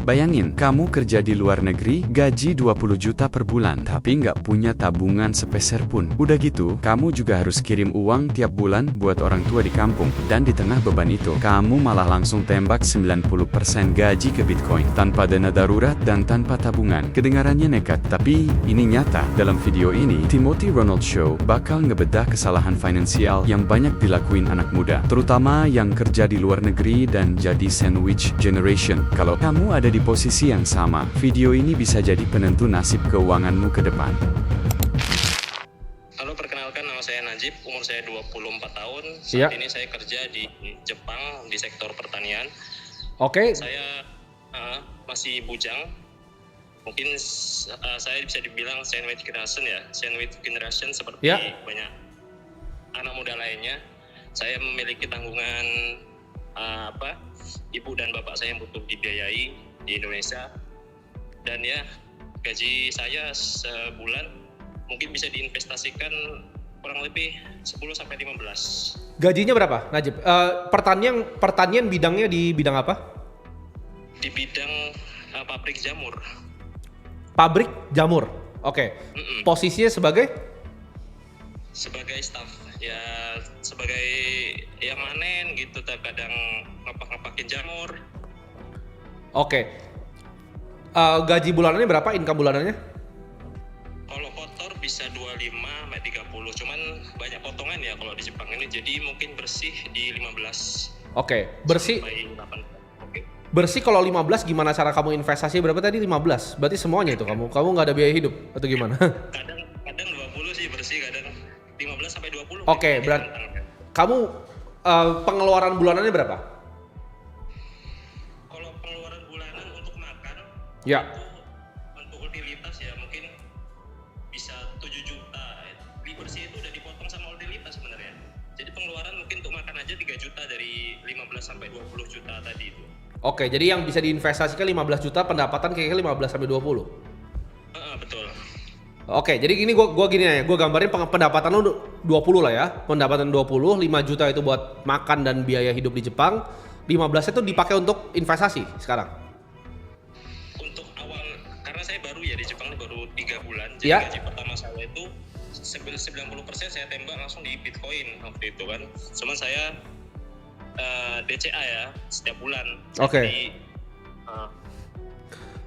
Bayangin, kamu kerja di luar negeri, gaji 20 juta per bulan, tapi nggak punya tabungan sepeser pun. Udah gitu, kamu juga harus kirim uang tiap bulan buat orang tua di kampung. Dan di tengah beban itu, kamu malah langsung tembak 90% gaji ke Bitcoin, tanpa dana darurat dan tanpa tabungan. Kedengarannya nekat, tapi ini nyata. Dalam video ini, Timothy Ronald Show bakal ngebedah kesalahan finansial yang banyak dilakuin anak muda, terutama yang kerja di luar negeri dan jadi sandwich generation. Kalau kamu ada di posisi yang sama, video ini bisa jadi penentu nasib keuanganmu ke depan. Halo, perkenalkan, nama saya Najib, umur saya 24 tahun. Iya. Saat ini saya kerja di Jepang di sektor pertanian. Oke. Saya masih bujang. Mungkin saya bisa dibilang sandwich generation ya. Sandwich generation seperti Iya. banyak anak muda lainnya. Saya memiliki tanggungan ibu dan bapak saya yang butuh dibiayai di Indonesia. Dan ya, gaji saya sebulan mungkin bisa diinvestasikan kurang lebih 10-15. Gajinya berapa, Najib? Pertanian bidangnya di bidang apa? Di bidang pabrik jamur. Pabrik jamur. Oke. Posisinya sebagai? Sebagai staff, ya sebagai yang manen gitu, kadang ngepak-ngepakin jamur. Oke. Gaji bulanannya berapa? Income bulanannya? Kalau kotor bisa 25-30, cuman banyak potongan ya kalau di Jepang ini, jadi mungkin bersih di 15. Oke. Bersih. Sampai 8. Oke. Bersih kalau 15 gimana cara kamu investasi? Berapa tadi 15? Berarti semuanya itu kamu nggak ada biaya hidup atau gimana? Kadang 20 sih bersih, kadang 15-20. Oke, berarti kamu pengeluaran bulanannya berapa? Kalau pengeluaran bulanan untuk makan, Ya. untuk utilitas ya mungkin bisa 7 juta. Di bersih itu udah dipotong sama utilitas sebenarnya. Jadi pengeluaran mungkin untuk makan aja 3 juta dari 15-20 juta tadi itu. Oke, jadi yang bisa diinvestasikan 15 juta, pendapatan kayaknya 15-20. Betul. Oke, jadi gini gua gini aja, gua gambarin pendapatan lu 20 lah ya. Pendapatan 20, 5 juta itu buat makan dan biaya hidup di Jepang. 15 itu dipakai untuk investasi sekarang. Untuk awal, karena saya baru ya di Jepang ini baru 3 bulan. Jadi Ya. gaji pertama saya itu 90% saya tembak langsung di Bitcoin waktu itu kan. Cuman saya DCA ya setiap bulan. Oke. Jadi,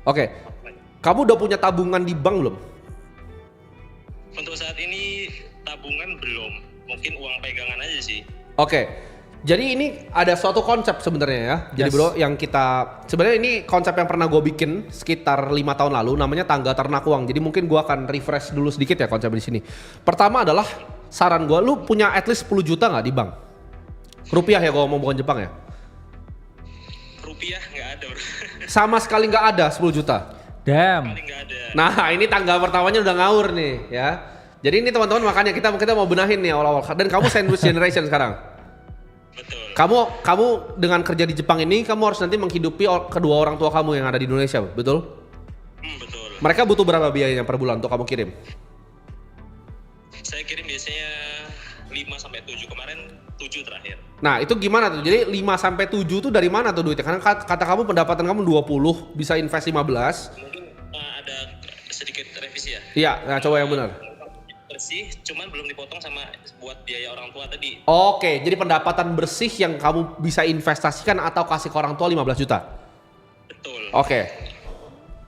Oke. Kamu udah punya tabungan di bank belum? untuk saat ini tabungan belum, mungkin uang pegangan aja sih. Oke. Jadi ini ada suatu konsep sebenarnya ya. Jadi Yes. bro, yang kita sebenarnya ini konsep yang pernah gue bikin sekitar 5 tahun lalu, namanya tangga ternak uang. Jadi mungkin gue akan refresh dulu sedikit ya konsep di sini. Pertama adalah saran gue, lu punya at least 10 juta nggak di bank? Rupiah ya, gue ngomong bukan Jepang ya. Rupiah nggak ada bro. Sama sekali nggak ada 10 juta. Damn. Paling nggak ada. Nah ini tangga pertamanya udah ngawur nih ya. Jadi ini teman-teman makanya kita mau benahin nih awal-awal. Dan kamu sandwich generation sekarang. Betul. Kamu dengan kerja di Jepang ini, kamu harus nanti menghidupi kedua orang tua kamu yang ada di Indonesia, betul? Betul. Mereka butuh berapa biayanya per bulan untuk kamu kirim? Saya kirim biasanya 5-7, kemarin 7 terakhir. Nah itu gimana tuh? Jadi 5-7 tuh dari mana tuh duitnya? Karena kata kamu pendapatan kamu 20, bisa invest 15. Mungkin ada sedikit revisi ya. Iya, nah coba yang benar. Bersih, cuman belum dipotong sama buat biaya orang tua tadi. Oke, jadi pendapatan bersih yang kamu bisa investasikan atau kasih ke orang tua 15 juta? Betul. Oke.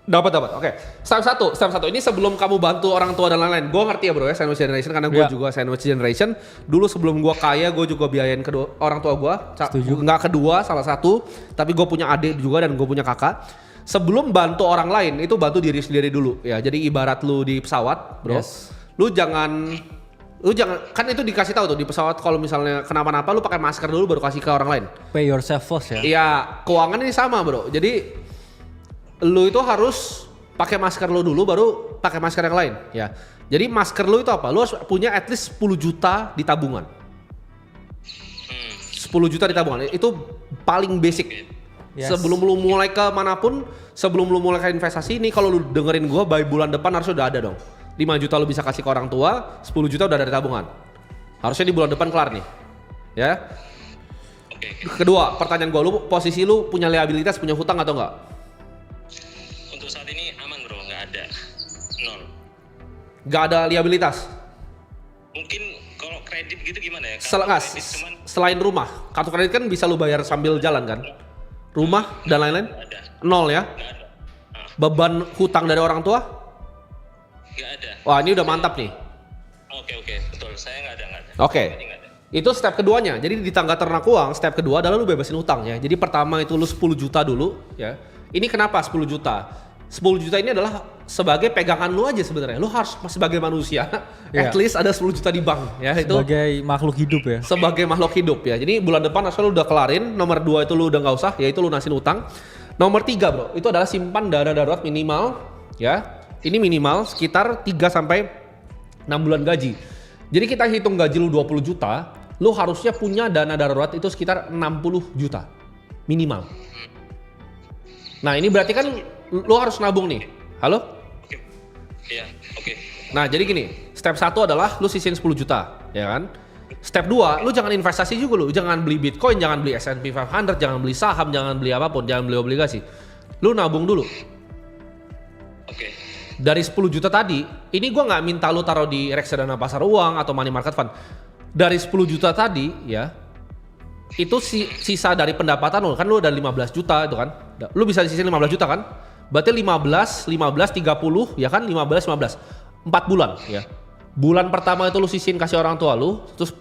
Dapat. Oke. Step satu. Ini sebelum kamu bantu orang tua dan lain-lain. Gue ngerti ya bro ya, sandwich generation karena gue Ya. juga sandwich generation. Dulu sebelum gue kaya, gue juga biayain kedua orang tua gue. Setuju. Nggak kedua, salah satu. Tapi gue punya adik juga dan gue punya kakak. Sebelum bantu orang lain, itu bantu diri sendiri dulu ya. Jadi ibarat lu di pesawat, bro. Yes. Lu jangan kan itu dikasih tahu tuh di pesawat kalau misalnya kenapa-napa lu pakai masker dulu baru kasih ke orang lain. Pay yourself first ya. Iya, keuangan ini sama bro. Jadi lu itu harus pakai masker lu dulu baru pakai masker yang lain ya. Jadi masker lu itu apa? Lu harus punya at least 10 juta di tabungan. 10 juta di tabungan itu paling basic. Yes. Sebelum lu mulai ke manapun, sebelum lu mulai ke investasi ini, kalau lu dengerin gua by bulan depan harus udah ada dong. 5 juta lu bisa kasih ke orang tua, 10 juta udah dari tabungan. Harusnya di bulan depan kelar nih. Ya. Oke. Kedua, pertanyaan gua, lu posisi lu punya liabilitas, punya hutang atau enggak? saat ini aman bro, nggak ada, nol. Nggak ada liabilitas. Mungkin kalau kredit gitu gimana ya? Selain rumah, kartu kredit kan bisa lu bayar sambil jalan kan? Rumah dan lain-lain? Nggak ada, Nol ya? nggak ada. Beban hutang dari orang tua? Nggak ada. Wah ini udah mantap nih. Oke, betul. Saya nggak ada. Oke. Jadi nggak ada. Itu step keduanya. Jadi di tangga ternak uang, step kedua adalah lu bebasin hutang ya. Jadi pertama itu lu 10 juta dulu ya. Ini kenapa 10 juta? 10 juta ini adalah sebagai pegangan lu aja sebenarnya. Lu harus sebagai manusia at least ada 10 juta di bank ya. Itu Sebagai makhluk hidup ya. sebagai makhluk hidup ya. Jadi bulan depan asal lu udah kelarin. Nomor 2 itu lu udah nggak usah, yaitu lunasin utang. Nomor 3 bro, itu adalah simpan dana darurat minimal ya. Ini minimal sekitar 3 sampai 6 bulan gaji. Jadi kita hitung gaji lu 20 juta, lu harusnya punya dana darurat itu sekitar 60 juta minimal. Nah ini berarti kan lu harus nabung nih. Halo? Oke. Iya, oke. Nah jadi gini, step 1 adalah lu sisihin 10 juta, ya kan? Step 2, lu jangan investasi juga lu, jangan beli Bitcoin, jangan beli S&P 500, jangan beli saham, jangan beli apapun, jangan beli obligasi. Lu nabung dulu. Oke. Dari 10 juta tadi, ini gua nggak minta lu taruh di reksadana pasar uang atau money market fund. Dari 10 juta tadi ya, itu sisa dari pendapatan lu, kan lu ada 15 juta itu kan. Lu bisa sisihin 15 juta kan? Berarti 15, 30 ya kan, 15. 4 bulan ya. Bulan pertama itu lu sisihin kasih orang tua lu, terus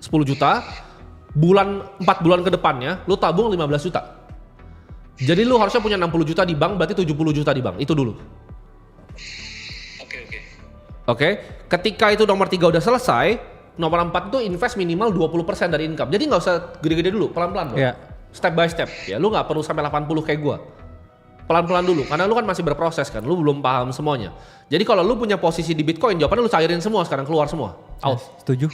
10 juta. 4 bulan ke depannya lu tabung 15 juta. Jadi lu harusnya punya 60 juta di bank, berarti 70 juta di bank. Itu dulu. Oke. Ketika itu nomor 3 udah selesai, nomor 4 itu invest minimal 20% dari income. Jadi nggak usah gede-gede dulu, pelan-pelan loh. Iya. Step by step. Ya, lu nggak perlu sampai 80 kayak gua. Pelan-pelan dulu, karena lu kan masih berproses kan, lu belum paham semuanya. Jadi kalau lu punya posisi di Bitcoin, jawabannya lu cairin semua sekarang, keluar semua. Out. Setuju.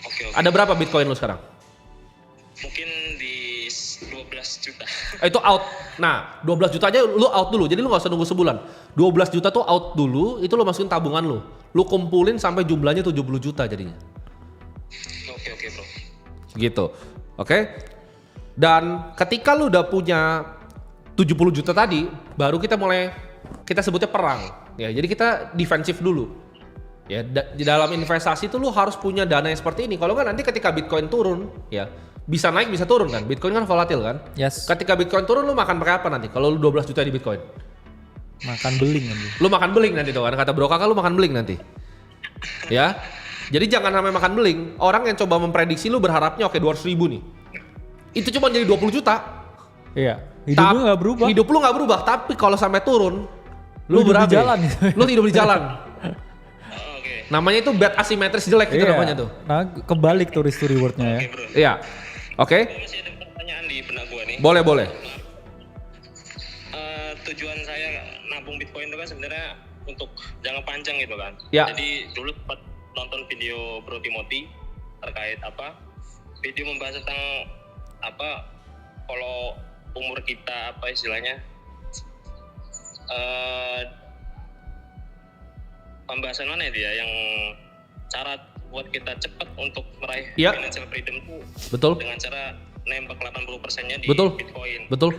Oke. Ada berapa Bitcoin lu sekarang? Mungkin di 12 juta. Itu out. Nah, 12 juta aja lu out dulu. Jadi lu nggak usah nunggu sebulan. 12 juta tuh out dulu, itu lu masukin tabungan lu. Lu kumpulin sampai jumlahnya 70 juta jadinya. Oke bro. Gitu. Oke. Dan ketika lu udah punya 70 juta tadi, baru kita sebutnya perang. Ya, jadi kita defensif dulu. Ya, di dalam investasi itu lu harus punya dana yang seperti ini. Kalau nggak nanti ketika Bitcoin turun, ya bisa naik bisa turun kan. Bitcoin kan volatil kan. Yes. Ketika Bitcoin turun lu makan pakai apa nanti? Kalau lu 12 juta di Bitcoin. Makan beling nanti. Lu makan beling nanti tuh kan, kata bro kakak lu makan beling nanti. Ya. Jadi jangan sampai makan beling. Orang yang coba memprediksi lu berharapnya oke 200 ribu nih. Itu cuma jadi 20 juta. Iya. Hidup lu nggak berubah. Hidup lu nggak berubah, tapi kalau sampai turun, lu hidup berabe. di jalan. Lu hidup di jalan. Oke. Namanya itu bad asimetris jelek gitu Iya. namanya tuh. Nah, kebalik tuh risk to rewardnya ya. Oke bro. Iya. Oke. Masih ada pertanyaan di benak gua nih. Boleh. Tujuan saya nabung Bitcoin itu kan sebenarnya untuk jangka panjang gitu kan. Ya. Jadi dulu sempat nonton video Bro Timothy terkait video membahas tentang kalau umur kita istilahnya pembahasan mana itu ya yang cara buat kita cepat untuk meraih Ya. financial freedom itu Betul. dengan cara nembak 80%-nya di Betul. Bitcoin. Betul.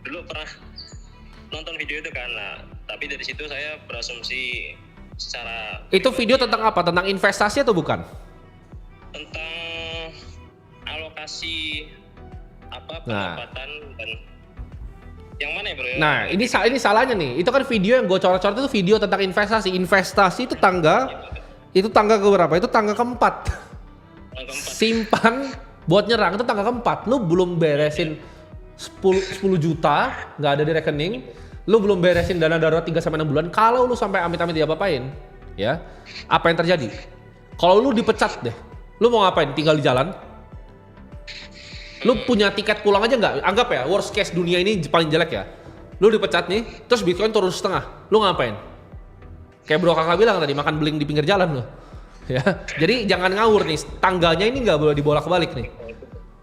Dulu pernah nonton video itu kan, tapi dari situ saya berasumsi secara Itu video tentang apa? Tentang investasi atau bukan? tentang alokasi Nah. pendapatan dan yang mana ya bro? Nah, ini salahnya nih. Itu kan video yang gue coret-coret itu video tentang investasi. Investasi itu tangga ke berapa? Itu tangga keempat. Yang keempat. Simpan buat nyerang itu tangga keempat. Lu belum beresin 10 juta nggak ada di rekening. Lu belum beresin dana darurat 3 sampai 6 bulan. Kalau lu sampai amit-amit diapa-apain, ya. Apa yang terjadi? Kalau lu dipecat deh. Lu mau ngapain? Tinggal di jalan? Lu punya tiket pulang aja nggak? Anggap ya, worst case dunia ini paling jelek ya. Lu dipecat nih, terus Bitcoin turun setengah. Lu ngapain? Kayak bro kakak bilang tadi, makan beling di pinggir jalan lu. Ya, jadi jangan ngawur nih. Tangganya ini nggak boleh dibolak-balik nih.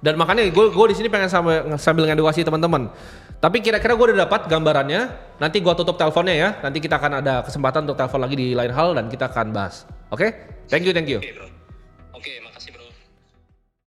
Dan makanya gue di sini pengen sambil ngedukasi teman-teman. Tapi kira-kira gue udah dapat gambarannya. Nanti gue tutup teleponnya ya. Nanti kita akan ada kesempatan untuk telepon lagi di lain hal dan kita akan bahas. Oke? Thank you. Oke, bro.